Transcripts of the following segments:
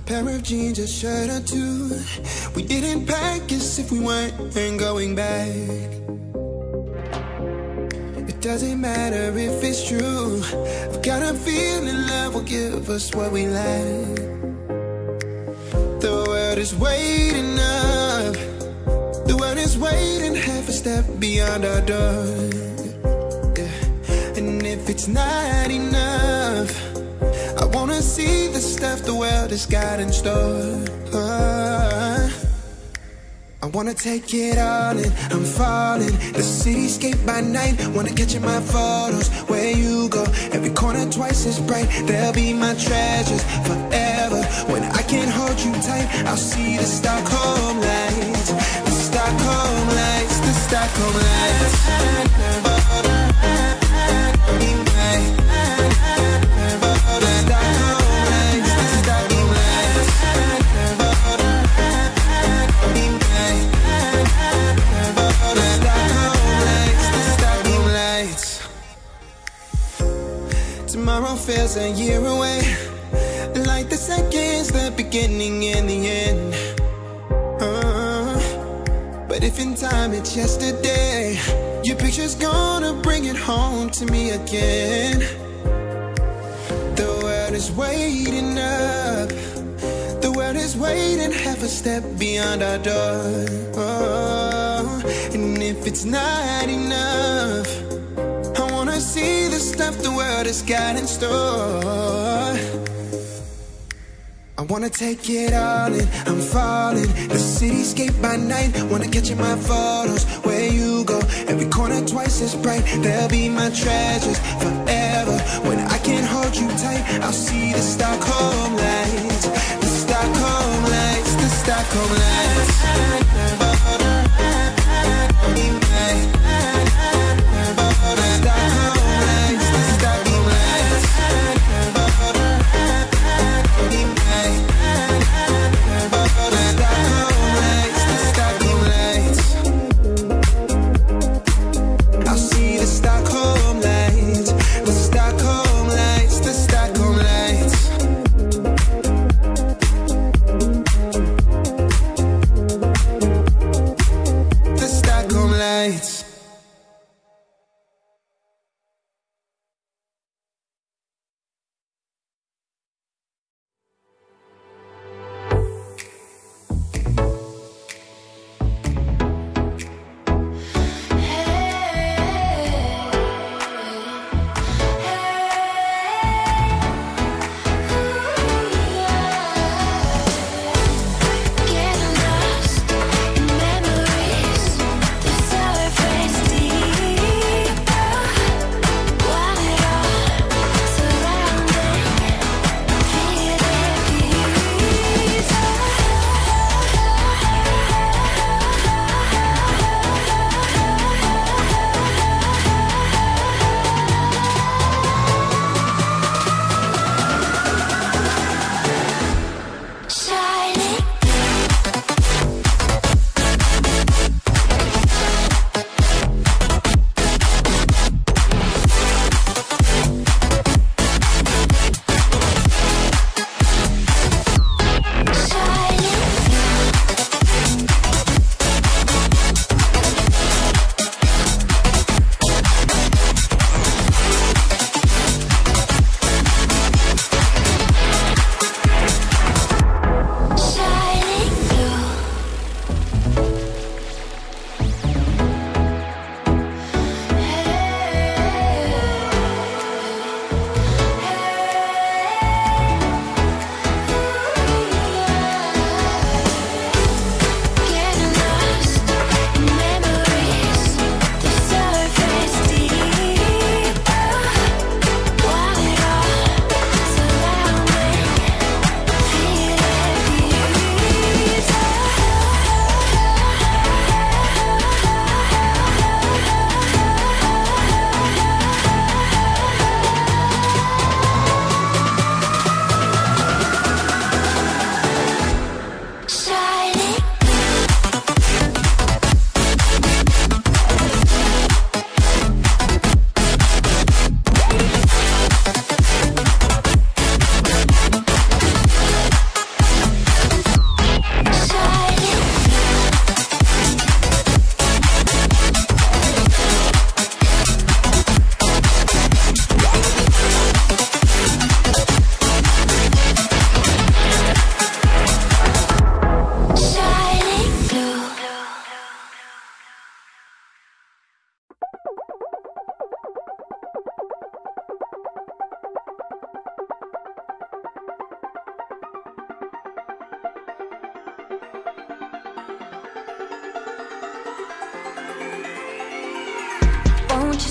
pair of jeans, a shirt or two. We didn't pack as if we weren't going back. It doesn't matter if it's true. I've got a feeling love will give us what we lack. The world is waiting up. The world is waiting half a step beyond our door. Yeah. And if it's not enough, I wanna see the stuff the world has got in store. I wanna take it all in, I'm falling. The cityscape by night, wanna catch in my photos. Where you go, every corner twice as bright. They'll be my treasures forever. When I can't hold you tight, I'll see the Stockholm lights. The Stockholm lights, the Stockholm lights. Tomorrow feels a year away, like the seconds, the beginning and the end. But if in time it's yesterday, your picture's gonna bring it home to me again. The world is waiting up. The world is waiting half a step beyond our door. And if it's not enough, I wanna see the stuff the world has got in store. I wanna take it all in, I'm falling. The cityscape by night, wanna catch in my photos. Where you go, every corner twice as bright. They'll be my treasures forever. When I can't hold you tight, I'll see the Stockholm lights. The Stockholm lights, the Stockholm lights.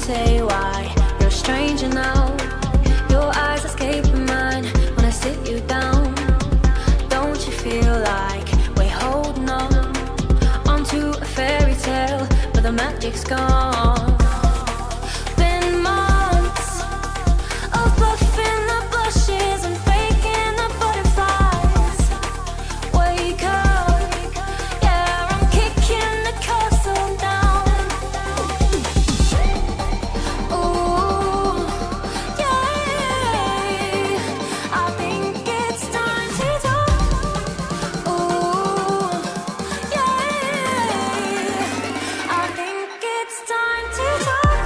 say why you're a stranger now. Your eyes escaping mine when I sit you down. Don't you feel like we're holding on onto a fairy tale, but the magic's gone? Been months of bluffing the blushes and faking the butterflies. Wake up, yeah, I'm kicking the castle down. Ooh, yeah, I think it's time to talk. Ooh, yeah, I think it's time to talk.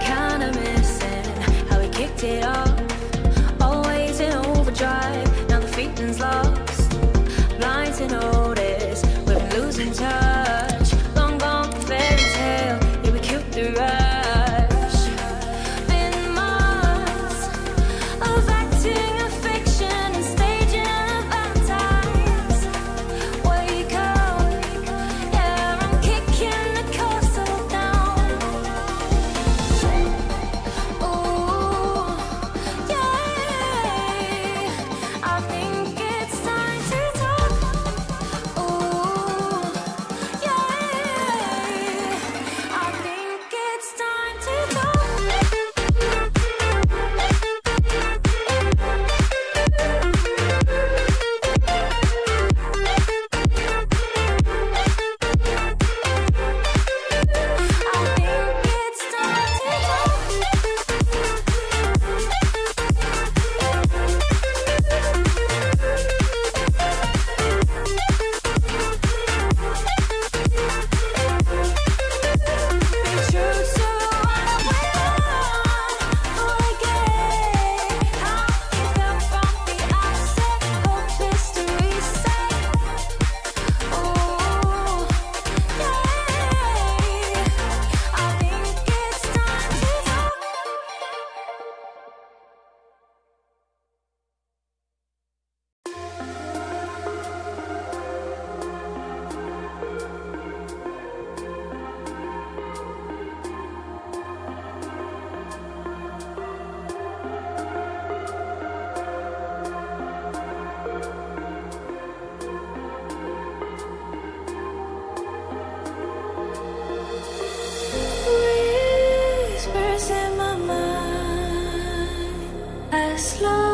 Kinda missing how we kicked it off. Always in overdrive, now the feeling's lost. Blind to notice, we've been losing touch. Long gone the fairy tale, yeah, we killed the rush. Been months of acting a fiction and staging a Valentine's. Wake up, yeah, I'm kicking the castle down. Ooh, yeah, I think it's time to talk. Ooh, yeah, I think it's time to talk. I think it's time to talk. Be true to what we want. Forget how you felt from the outset. Hope history said. Ooh, yeah, I think it's time to talk. Whispers in my mind as slow